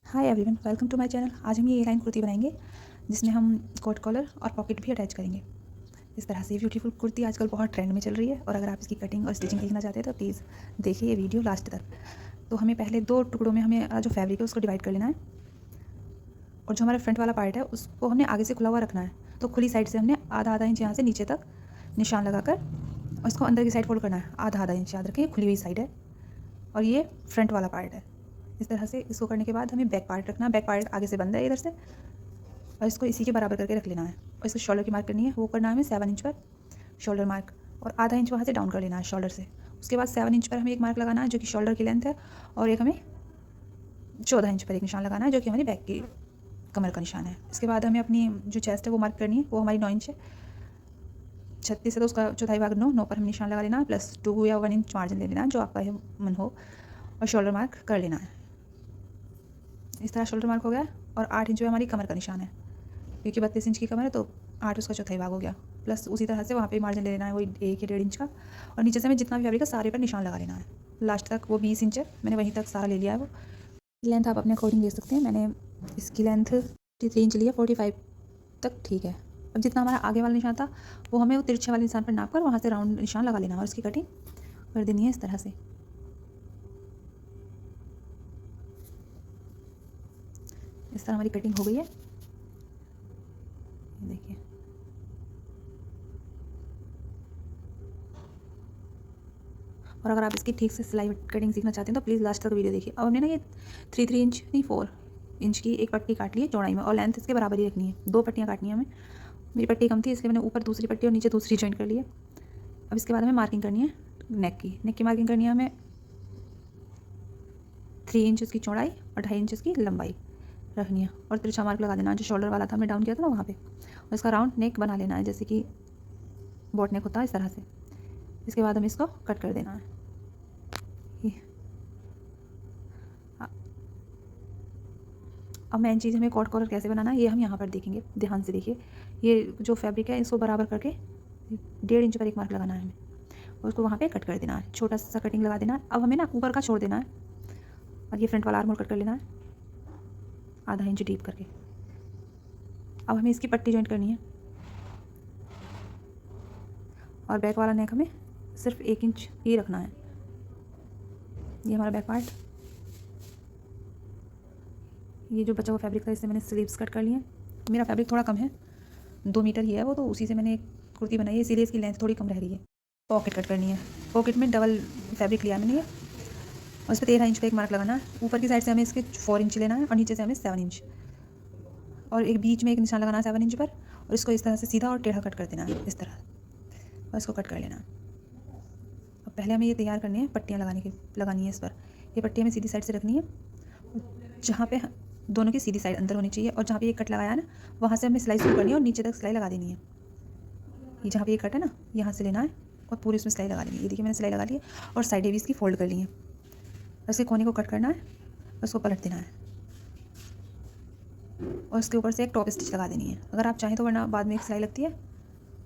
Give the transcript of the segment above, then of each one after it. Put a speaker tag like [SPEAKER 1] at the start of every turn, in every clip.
[SPEAKER 1] Hi everyone, welcome to my channel. आज हम ये लाइन कुर्ती बनाएंगे जिसमें हम कोट कॉलर और पॉकेट भी अटैच करेंगे। इस तरह से ब्यूटीफुल कुर्ती आजकल बहुत ट्रेंड में चल रही है और अगर आप इसकी कटिंग और स्टिचिंग देखना चाहते हैं तो प्लीज़ देखिए ये वीडियो लास्ट तक। तो हमें पहले 2 टुकड़ों में हमें जो फैब्रिक है उसको डिवाइड कर लेना है और जो हमारा फ्रंट वाला पार्ट है उसको हमने आगे से खुला हुआ रखना है। तो खुली साइड से हमने आधा इंच यहाँ से नीचे तक निशान लगाकर और इसको अंदर की साइड फोल्ड करना है। आधा इंच याद रखें, ये खुली हुई साइड है और ये फ्रंट वाला पार्ट है। इस तरह से इसको करने के बाद हमें बैक पार्ट रखना है। बैक पार्ट आगे से बंद है इधर से और इसको इसी के बराबर करके रख लेना है और इसको शोल्डर की मार्क करनी है। वो करना है हमें 7 इंच पर शोल्डर मार्क और आधा इंच वहाँ से डाउन कर लेना है शोल्डर से। उसके बाद 7 इंच पर हमें एक मार्क लगाना है जो कि शोल्डर की लेंथ है और एक हमें 14 इंच पर एक निशान लगाना है जो कि हमारी बैक की कमर का निशान है। इसके बाद हमें अपनी जो चेस्ट है वो मार्क करनी है। वो हमारी 9 इंच है, 36 है तो उसका चौथाई भाग 9 पर हमें निशान लगा लेना है प्लस 2 या 1 इंच मार्जिन ले लेना है जो आपका मन हो और शोल्डर मार्क कर लेना है। इस तरह शोल्डर मार्क हो गया और 8 इंच हमारी कमर का निशान है क्योंकि 32 इंच की कमर है तो 8 उसका चौथाई भाग हो गया। प्लस उसी तरह से वहाँ पे मार्जिन ले लेना है वही 1 या 1.5 इंच का और नीचे से हमें जितना भी फैब्रिक है सारे पर निशान लगा लेना है। लास्ट तक वो 20 इंच है, मैंने वहीं तक सारा ले लिया है। वो लेंथ आप अपने अकॉर्डिंग ले सकते हैं। मैंने इसकी लेंथ 43 इंच लिया, 45 तक ठीक है। अब जितना हमारा आगे वाला निशान था वो हमें वो तिरछे वाले निशान पर नाप कर वहाँ से राउंड निशान लगा लेना है और इसकी कटिंग कर देनी है इस तरह से। इस तरह हमारी कटिंग हो गई है, देखिए। और अगर आप इसकी ठीक से सिलाई कटिंग सीखना चाहते हैं तो प्लीज़ लास्ट तक वीडियो देखिए। अब हमने ना ये 3 इंच नहीं 4 इंच की एक पट्टी काट ली है चौड़ाई में और लेंथ इसके बराबर ही रखनी है। 2 पट्टियाँ काटनी है हमें। मेरी पट्टी कम थी इसलिए मैंने ऊपर दूसरी पट्टी और नीचे दूसरी जॉइंट कर ली है। अब इसके बाद हमें मार्किंग करनी है नेक की मार्किंग करनी है हमें 3 इंच उसकी चौड़ाई और 2.5 इंच उसकी लंबाई रखनी है और तिरछा मार्क लगा देना है जो शोल्डर वाला था हमने डाउन किया था ना वहाँ पे। और इसका राउंड नेक बना लेना है जैसे कि बोट नेक होता है इस तरह से। इसके बाद हमें इसको कट कर देना है। अब मेन चीज़ हमें कॉट कॉलर कैसे बनाना है ये हम यहाँ पर देखेंगे, ध्यान से देखिए। ये जो फैब्रिक है इसको बराबर करके 1.5 इंच पर एक मार्क लगाना है हमें और उसको वहाँ पे कट कर देना है, छोटा सा कटिंग लगा देना है। अब हमें ना ऊपर का छोड़ देना है और ये फ्रंट वाला आर्म होल कट कर लेना है आधा इंच डीप करके। अब हमें इसकी पट्टी जॉइंट करनी है और बैक वाला नेक हमें सिर्फ 1 इंच ही रखना है। ये हमारा बैक पार्ट, ये जो बचा हुआ फैब्रिक था इससे मैंने स्लीव्स कट कर लिए हैं। मेरा फैब्रिक थोड़ा कम है, 2 मीटर ही है वो, तो उसी से मैंने एक कुर्ती बनाई है इसीलिए इसकी लेंथ थोड़ी कम रह रही है। पॉकेट कट करनी है। पॉकेट में डबल फैब्रिक लिया मैंने ये और इस पर 13 इंच का एक मार्क लगाना है। ऊपर की साइड से हमें इसके 4 इंच लेना है और नीचे से हमें 7 इंच और एक बीच में एक निशान लगाना है 7 इंच पर और इसको इस तरह से सीधा और टेढ़ा कट कर देना है इस तरह और इसको कट कर लेना है। अब पहले हमें ये तैयार करनी है पट्टियाँ लगानी है इस पर। ये पट्टी हमें सीधी साइड से रखनी है जहाँ पे दोनों की सीधी साइड अंदर होनी चाहिए और जहाँ पे ये कट लगाया है ना वहाँ से हमें सिलाई शुरू करनी है और नीचे तक सिलाई लगा देनी है। ये जहाँ पे ये कट है ना यहाँ से लेना है और पूरी उसमें सिलाई लगा देनी है। ये देखिए मैंने सिलाई लगा ली है और साइडें भी इसकी फोल्ड कर ली हैं। उसके कोने को कट करना है, उसको पलट देना है और उसके ऊपर से एक टॉप स्टिच लगा देनी है। अगर आप चाहें तो, वरना बाद में एक सिलाई लगती है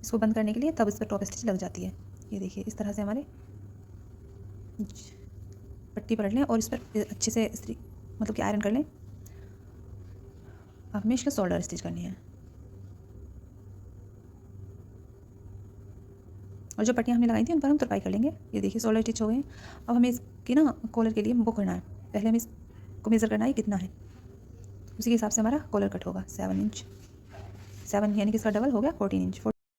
[SPEAKER 1] इसको बंद करने के लिए, तब इस पर टॉप स्टिच लग जाती है। ये देखिए इस तरह से हमारे पट्टी पलट लें और इस पर अच्छे से मतलब कि आयरन कर लें। अब हमें इसका शोल्डर स्टिच करनी है और जो पट्टियाँ हमने लगाई थी उन पर हम तुरपाई कर लेंगे। ये देखिए शोल्डर स्टिच हो गए। अब हमें इसकी ना कॉलर के लिए वो करना है, पहले हमें इसको मेज़र करना है कितना है, उसी के हिसाब से हमारा कॉलर कट होगा। 7 इंच, 7 यानी कि इसका डबल हो गया 14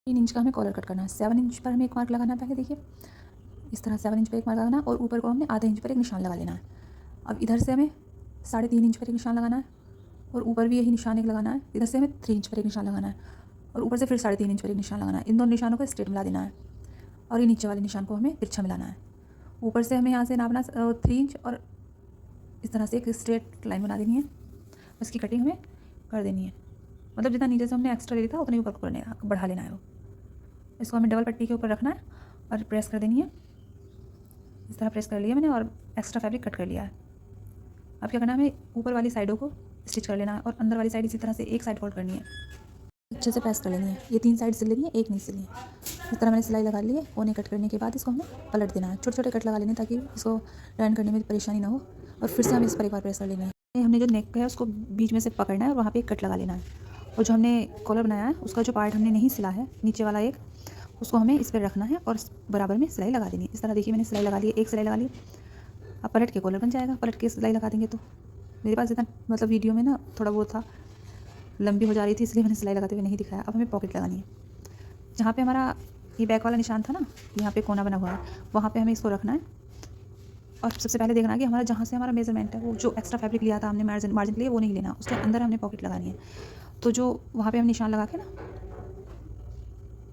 [SPEAKER 1] इंच का हमें कॉलर कट करना है। 7 इंच पर हमें एक मार्क लगाना है पहले, देखिए इस तरह 7 इंच पर एक मार्क लगाना है और ऊपर को हमने आधे इंच पर एक निशान लगा लेना है। अब इधर से हमें 3.5 इंच पर एक निशान लगाना है और ऊपर भी यही निशान एक लगाना है। इधर से हमें 3 इंच पर एक निशान लगाना है और ऊपर से फिर 3.5 इंच पर एक निशान लगाना है। इन दोनों निशानों को स्ट्रेट मिला देना है और ये नीचे वाले निशान को हमें तिरछा मिलाना है। ऊपर से हमें यहाँ से नापना 3 इंच और इस तरह से एक स्ट्रेट लाइन बना देनी है। उसकी कटिंग हमें कर देनी है, मतलब जितना नीचे से हमने एक्स्ट्रा लिया था उतना ही ऊपर बढ़ा लेना है वो। इसको हमें डबल पट्टी के ऊपर रखना है और प्रेस कर देनी है। इस तरह प्रेस कर लिया मैंने और एक्स्ट्रा फैब्रिक कट कर लिया है। अब क्या करना है, हमें ऊपर वाली साइडों को स्टिच कर लेना है और अंदर वाली साइड इसी तरह से एक साइड फोल्ड करनी है, अच्छे से प्रेस कर लेनी है। ये 3 साइड सिल लेनी है, एक नहीं सिली है। इस तरह मैंने सिलाई लगा ली है। कोने कट करने के बाद इसको हमें पलट देना है, छोटे छोटे कट लगा लेने ताकि इसको टर्न करने में परेशानी ना हो और फिर से हमें इस पर एक बार प्रेस कर लेनी है। हमने जो नेक है उसको बीच में से पकड़ना है और वहाँ पे एक कट लगा लेना है। और जो हमने कॉलर बनाया है उसका जो पार्ट हमने नहीं सिला है नीचे वाला एक, उसको हमें इस पर रखना है और बराबर में सिलाई लगा देनी है। इस तरह देखिए मैंने सिलाई लगा ली, एक सिलाई लगा ली। अब पलट के कॉलर बन जाएगा, पलट के सिलाई लगा देंगे। तो मेरे पास इतना मतलब वीडियो में ना थोड़ा वो था, लंबी हो जा रही थी, इसलिए मैंने सिलाई लगाते हुए नहीं दिखाया। अब हमें पॉकेट लगानी है। जहाँ पे हमारा ये बैक वाला निशान था ना, यहाँ पे कोना बना हुआ है, वहाँ पे हमें इसको रखना है। और सबसे पहले देखना है कि हमारा जहाँ से हमारा मेजरमेंट है, वो जो एक्स्ट्रा फैब्रिक लिया था हमने मार्जिन के लिए, वो नहीं लेना, उसके अंदर हमने पॉकेट लगानी है। तो जो वहाँ पे हम निशान लगा के ना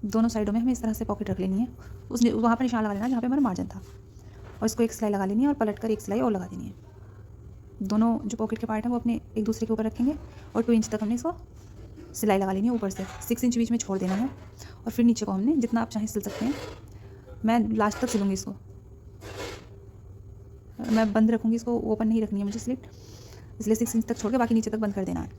[SPEAKER 1] दोनों साइडों में हमें इस तरह से पॉकेट रख लेनी है। उस वहाँ पर निशान लगा लेना जहाँ पे हमारा मार्जिन था, और इसको एक सिलाई लगा लेनी है और पलट कर एक सिलाई और लगा देनी है। दोनों जो पॉकेट के पार्ट हैं वो अपने एक दूसरे के ऊपर रखेंगे और 2 इंच तक हमने इसको सिलाई लगा लेनी है ऊपर से। 6 इंच बीच में छोड़ देना है और फिर नीचे को हमने जितना आप चाहें सिल सकते हैं। मैं लास्ट तक सिलूँगी इसको, मैं बंद रखूँगी इसको, ओपन नहीं रखनी है मुझे स्लिट, इसलिए 6 इंच तक छोड़ के बाकी नीचे तक बंद कर देना है।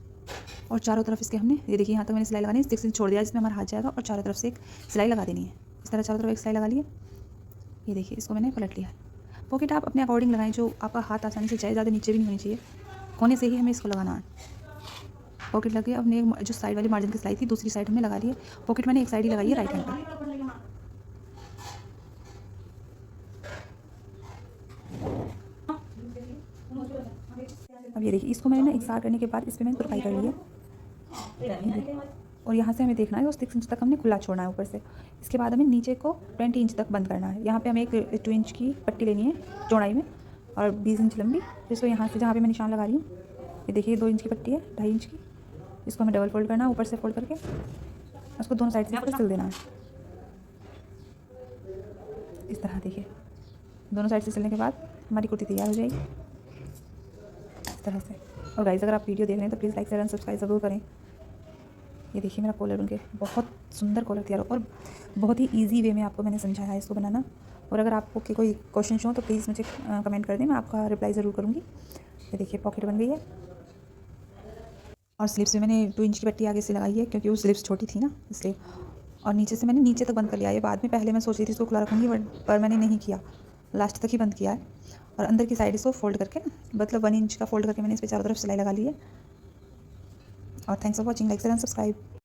[SPEAKER 1] और चारों तरफ इसके हमने ये देखिए यहाँ तक मैंने सिलाई लगानी है, 6 इंच छोड़ दिया जिसमें हमारा हाथ जाएगा, और चारों तरफ से एक सिलाई लगा देनी है। इस तरह चारों तरफ एक सिलाई लगा ली है। ये देखिए इसको मैंने पलट लिया है। पॉकेट आप अपने अकॉर्डिंग लगाएं, जो आपका हाथ आसानी से जाए, ज़्यादा नीचे भी नहीं होनी चाहिए, कोने से ही हमें इसको लगाना है। पॉकेट लगे, अपने जो साइड वाली मार्जिन की सिलाई थी दूसरी साइड हमने लगा ली है। पॉकेट मैंने एक साइड ही लगाई है, राइट हैंड पर। अब ये देखिए इसको मैंने ना इकसार करने के बाद इस पर मैंने तुरपाई कर ली है। और यहाँ से हमें देखना है, उस 6 इंच तक हमने खुला छोड़ना है ऊपर से। इसके बाद हमें नीचे को 20 इंच तक बंद करना है। यहाँ पे हमें एक 2 इंच की पट्टी लेनी है चौड़ाई में और 20 इंच लंबी। इसको यहाँ से जहाँ पे मैं निशान लगा रही हूँ, ये देखिए 2 इंच की पट्टी है, 2.5 इंच की। इसको हमें डबल फोल्ड करना है, ऊपर से फोल्ड करके उसको दोनों साइड से सिल देना है। इस तरह देखिए दोनों साइड से सिलने के बाद हमारी कुर्ती तैयार हो जाएगी इस तरह से। और गाइस अगर आप वीडियो देख रहे हैं तो please like share and subscribe ज़रूर करें। ये देखिए मेरा कॉलर बनके बहुत सुंदर कॉलर तैयार हो, और बहुत ही इजी वे में आपको मैंने समझाया है इसको बनाना। और अगर आपको के कोई क्वेश्चन हो तो प्लीज़ मुझे कमेंट कर दें, मैं आपका रिप्लाई ज़रूर करूँगी। ये देखिए पॉकेट बन गई है। और स्लिप्स में मैंने 2 इंच की पट्टी आगे से लगाई है क्योंकि वो स्लिप्स छोटी थी ना, इसलिए। और नीचे से मैंने नीचे तक बंद कर लिया है बाद में। पहले मैं सोच रही थी इसको खुला रखूँगी, पर मैंने नहीं किया, लास्ट तक ही बंद किया है। और अंदर की साइड इसको फोल्ड करके ना, मतलब 1 इंच का फोल्ड करके मैंने इस पर चारों तरफ सिलाई लगा ली है। और thanks for watching, like share and subscribe.